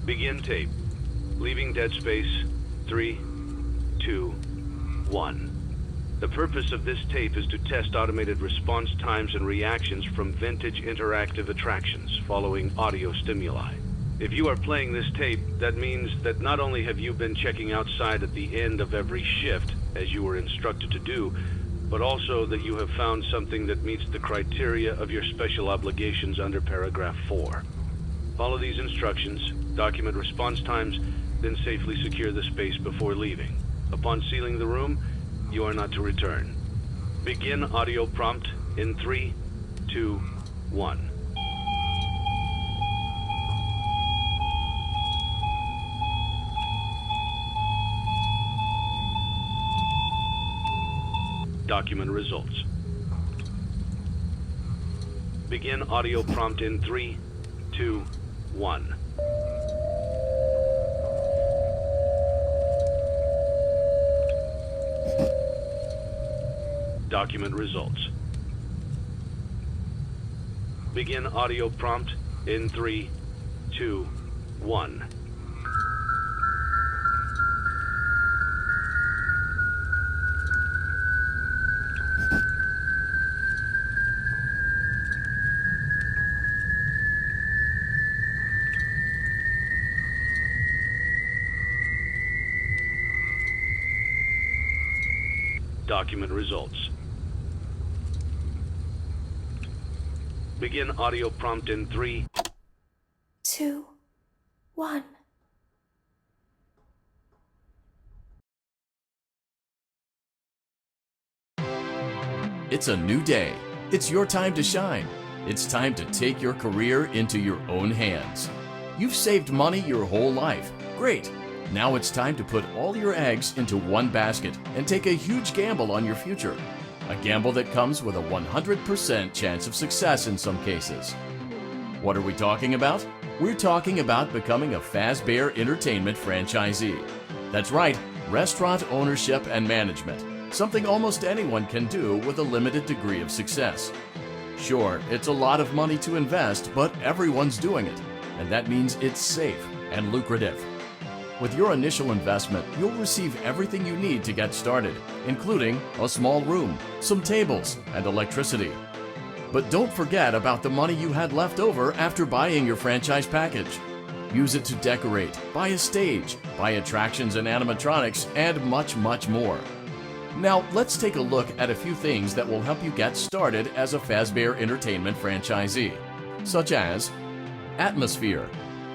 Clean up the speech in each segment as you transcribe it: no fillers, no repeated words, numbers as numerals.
Begin tape. Leaving dead space. 3, 2, 1. The purpose of this tape is to test automated response times and reactions from vintage interactive attractions following audio stimuli. If you are playing this tape, that means that not only have you been checking outside at the end of every shift, as you were instructed to do, but also that you have found something that meets the criteria of your special obligations under paragraph 4. Follow these instructions, document response times, then safely secure the space before leaving. Upon sealing the room, you are not to return. Begin audio prompt in 3, 2, 1. Document results. Begin audio prompt in 3, 2, 1. Document results. Begin audio prompt in 3, 2, 1. Document results. Begin audio prompt in 3, 2, 1. It's a new day. It's your time to shine. It's time to take your career into your own hands. You've saved money your whole life. Great. Now it's time to put all your eggs into one basket and take a huge gamble on your future. A gamble that comes with a 100% chance of success in some cases. What are we talking about? We're talking about becoming a Fazbear Entertainment franchisee. That's right, restaurant ownership and management, something almost anyone can do with a limited degree of success. Sure, it's a lot of money to invest, but everyone's doing it, and that means it's safe and lucrative. With your initial investment, you'll receive everything you need to get started, including a small room, some tables, and electricity. But don't forget about the money you had left over after buying your franchise package. Use it to decorate, buy a stage, buy attractions and animatronics, and much, much more. Now, let's take a look at a few things that will help you get started as a Fazbear Entertainment franchisee, such as atmosphere.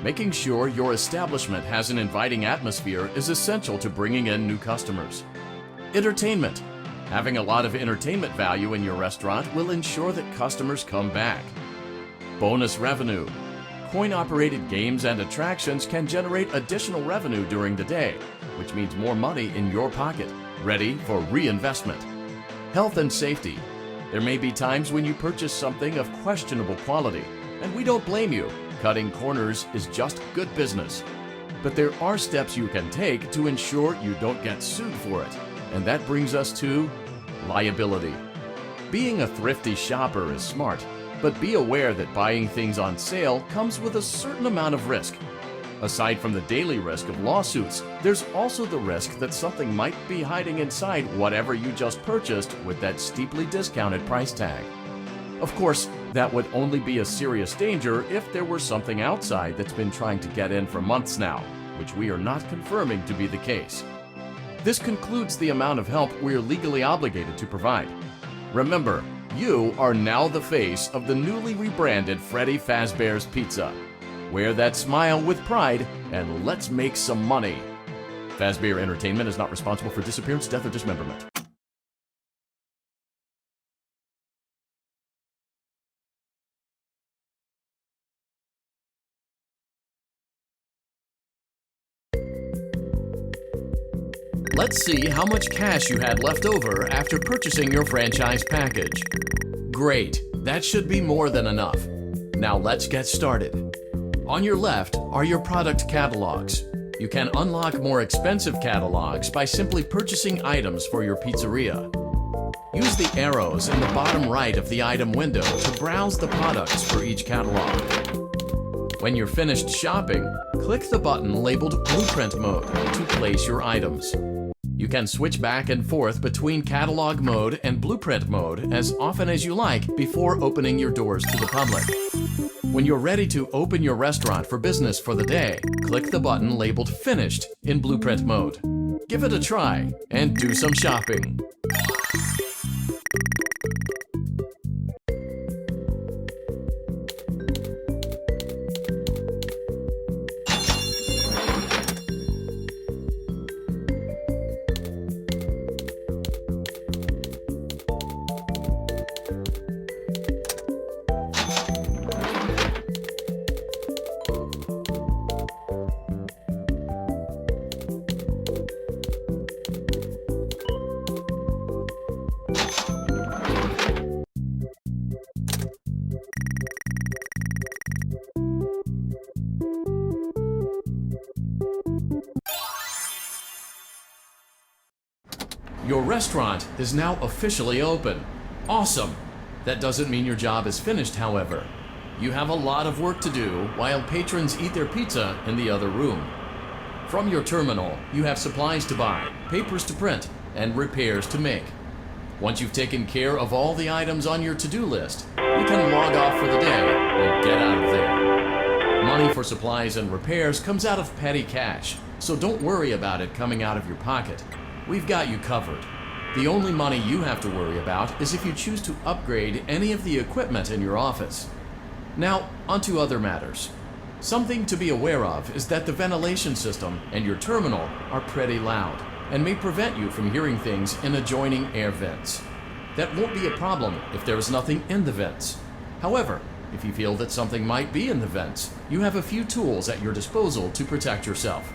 Making sure your establishment has an inviting atmosphere is essential to bringing in new customers. Entertainment. Having a lot of entertainment value in your restaurant will ensure that customers come back. Bonus revenue. Coin-operated games and attractions can generate additional revenue during the day, which means more money in your pocket, ready for reinvestment. Health and safety. There may be times when you purchase something of questionable quality, and we don't blame you. Cutting corners is just good business. But there are steps you can take to ensure you don't get sued for it, and that brings us to liability. Being a thrifty shopper is smart, but be aware that buying things on sale comes with a certain amount of risk. Aside from the daily risk of lawsuits, there's also the risk that something might be hiding inside whatever you just purchased with that steeply discounted price tag. Of course, that would only be a serious danger if there were something outside that's been trying to get in for months now, which we are not confirming to be the case. This concludes the amount of help we're legally obligated to provide. Remember, you are now the face of the newly rebranded Freddy Fazbear's Pizza. Wear that smile with pride and let's make some money. Fazbear Entertainment is not responsible for disappearance, death, or dismemberment. Let's see how much cash you had left over after purchasing your franchise package. Great, that should be more than enough. Now let's get started. On your left are your product catalogs. You can unlock more expensive catalogs by simply purchasing items for your pizzeria. Use the arrows in the bottom right of the item window to browse the products for each catalog. When you're finished shopping, click the button labeled Blueprint Mode to place your items. You can switch back and forth between Catalog Mode and Blueprint Mode as often as you like before opening your doors to the public. When you're ready to open your restaurant for business for the day, click the button labeled Finished in Blueprint Mode. Give it a try and do some shopping. Your restaurant is now officially open. Awesome! That doesn't mean your job is finished, however. You have a lot of work to do while patrons eat their pizza in the other room. From your terminal, you have supplies to buy, papers to print, and repairs to make. Once you've taken care of all the items on your to-do list, you can log off for the day and get out of there. Money for supplies and repairs comes out of petty cash, so don't worry about it coming out of your pocket. We've got you covered. The only money you have to worry about is if you choose to upgrade any of the equipment in your office. Now, onto other matters. Something to be aware of is that the ventilation system and your terminal are pretty loud and may prevent you from hearing things in adjoining air vents. That won't be a problem if there is nothing in the vents. However, if you feel that something might be in the vents, you have a few tools at your disposal to protect yourself.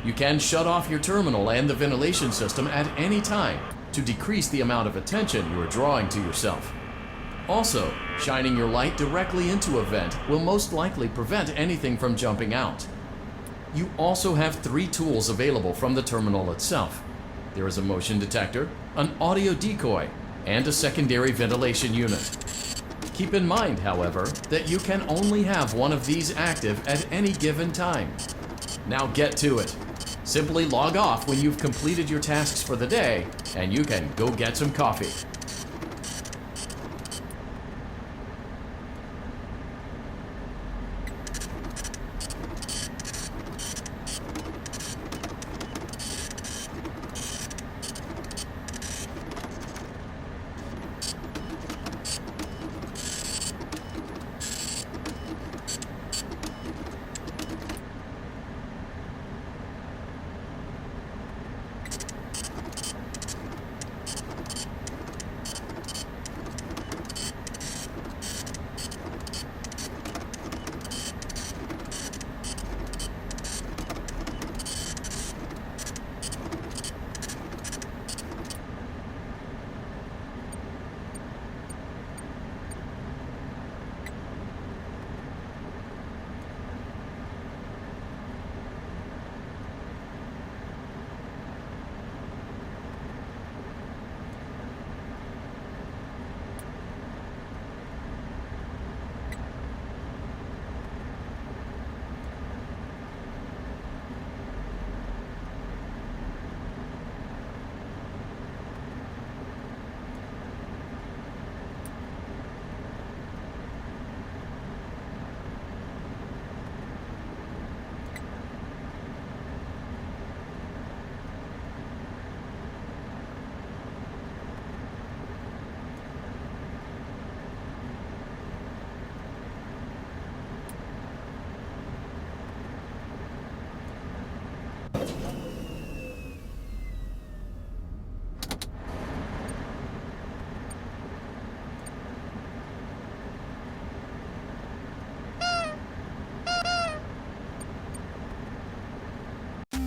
You can shut off your terminal and the ventilation system at any time to decrease the amount of attention you are drawing to yourself. Also, shining your light directly into a vent will most likely prevent anything from jumping out. You also have 3 tools available from the terminal itself. There is a motion detector, an audio decoy, and a secondary ventilation unit. Keep in mind, however, that you can only have one of these active at any given time. Now get to it. Simply log off when you've completed your tasks for the day, and you can go get some coffee.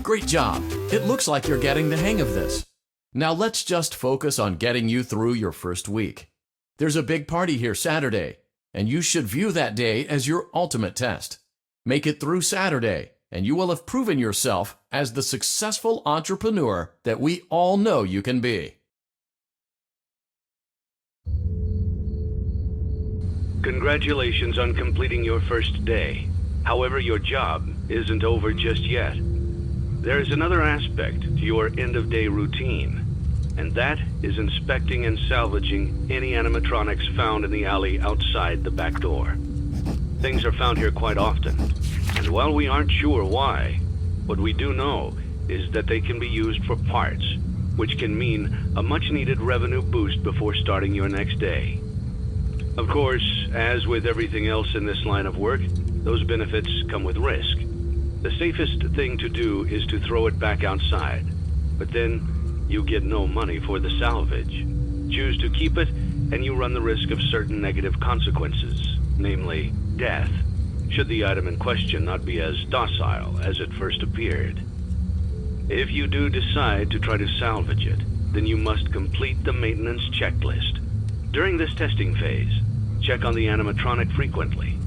Great job! It looks like you're getting the hang of this. Now let's just focus on getting you through your first week. There's a big party here Saturday, and you should view that day as your ultimate test. Make it through Saturday, and you will have proven yourself as the successful entrepreneur that we all know you can be. Congratulations on completing your first day. However, your job isn't over just yet. There is another aspect to your end-of-day routine, and that is inspecting and salvaging any animatronics found in the alley outside the back door. Things are found here quite often, and while we aren't sure why, what we do know is that they can be used for parts, which can mean a much-needed revenue boost before starting your next day. Of course, as with everything else in this line of work, those benefits come with risk. The safest thing to do is to throw it back outside, but then you get no money for the salvage. Choose to keep it, and you run the risk of certain negative consequences, namely death, should the item in question not be as docile as it first appeared. If you do decide to try to salvage it, then you must complete the maintenance checklist. During this testing phase, check on the animatronic frequently.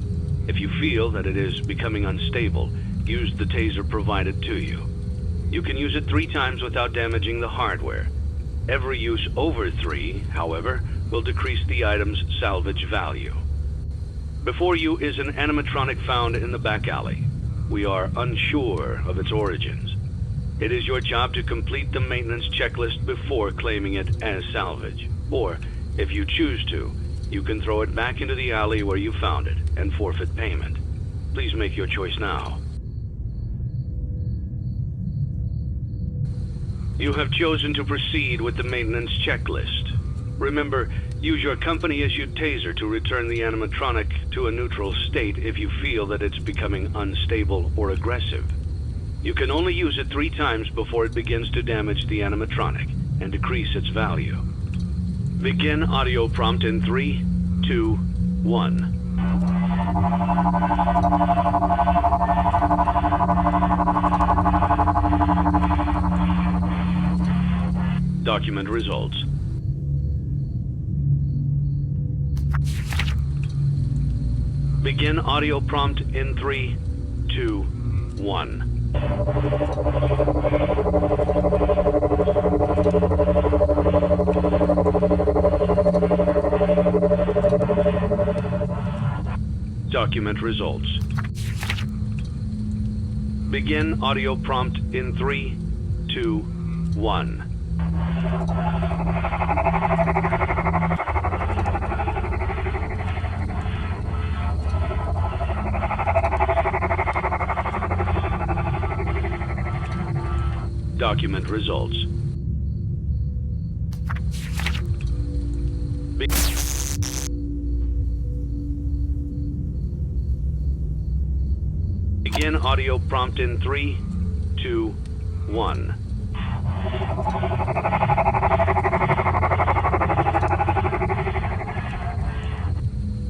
If you feel that it is becoming unstable, use the taser provided to you. You can use it 3 times without damaging the hardware. Every use over 3, however, will decrease the item's salvage value. Before you is an animatronic found in the back alley. We are unsure of its origins. It is your job to complete the maintenance checklist before claiming it as salvage. Or, if you choose to, you can throw it back into the alley where you found it and forfeit payment. Please make your choice now. You have chosen to proceed with the maintenance checklist. Remember, use your company-issued taser to return the animatronic to a neutral state if you feel that it's becoming unstable or aggressive. You can only use it 3 times before it begins to damage the animatronic and decrease its value. Begin audio prompt in 3, 2, 1. Document results. Begin audio prompt in 3, 2, 1. Document results. Begin audio prompt in 3, 2, 1. Document results. Begin audio prompt in 3, 2, 1.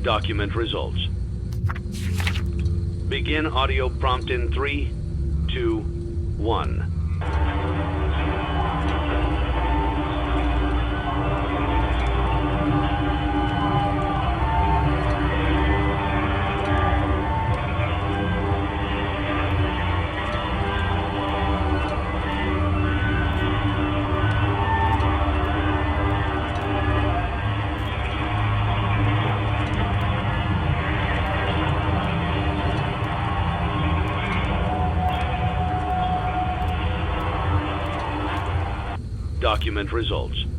Document results. Begin audio prompt in 3, 2, 1. Document results.